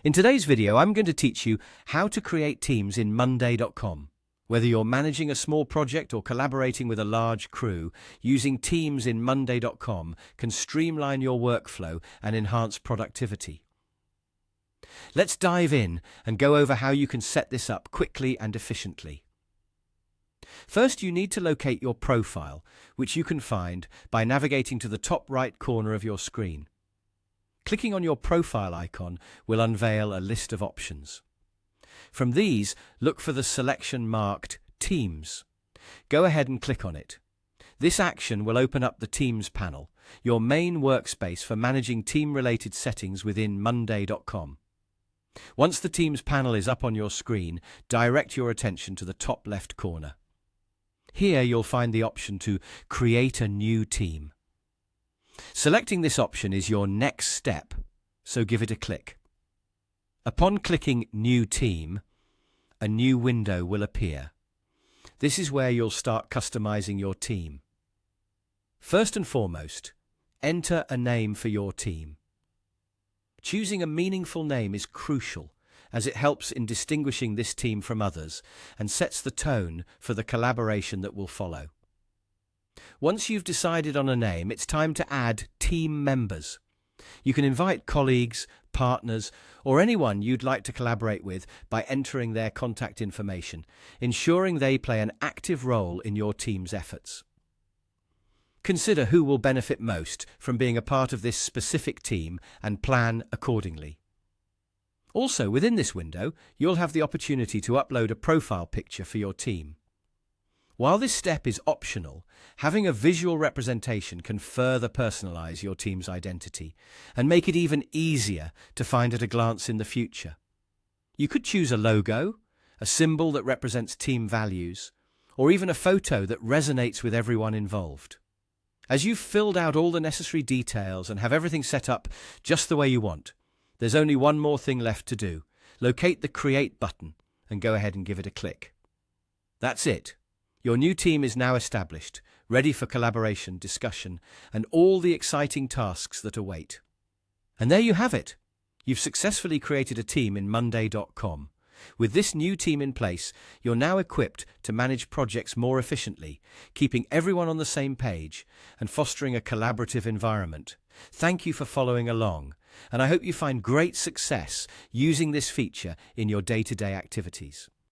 In today's video, I'm going to teach you how to create teams in Monday.com. Whether you're managing a small project or collaborating with a large crew, using Teams in Monday.com can streamline your workflow and enhance productivity. Let's dive in and go over how you can set this up quickly and efficiently. First, you need to locate your profile, which you can find by navigating to the top right corner of your screen. Clicking on your profile icon will unveil a list of options. From these, look for the selection marked Teams. Go ahead and click on it. This action will open up the Teams panel, your main workspace for managing team-related settings within Monday.com. Once the Teams panel is up on your screen, direct your attention to the top left corner. Here you'll find the option to create a new team. Selecting this option is your next step, so give it a click. Upon clicking New Team, a new window will appear. This is where you'll start customizing your team. First and foremost, enter a name for your team. Choosing a meaningful name is crucial, as it helps in distinguishing this team from others and sets the tone for the collaboration that will follow. Once you've decided on a name, it's time to add team members. You can invite colleagues, partners, or anyone you'd like to collaborate with by entering their contact information, ensuring they play an active role in your team's efforts. Consider who will benefit most from being a part of this specific team and plan accordingly. Also, within this window, you'll have the opportunity to upload a profile picture for your team. While this step is optional, having a visual representation can further personalize your team's identity and make it even easier to find at a glance in the future. You could choose a logo, a symbol that represents team values, or even a photo that resonates with everyone involved. As you've filled out all the necessary details and have everything set up just the way you want, there's only one more thing left to do. Locate the Create button and go ahead and give it a click. That's it. Your new team is now established, ready for collaboration, discussion, and all the exciting tasks that await. And there you have it. You've successfully created a team in Monday.com. With this new team in place, you're now equipped to manage projects more efficiently, keeping everyone on the same page and fostering a collaborative environment. Thank you for following along, and I hope you find great success using this feature in your day-to-day activities.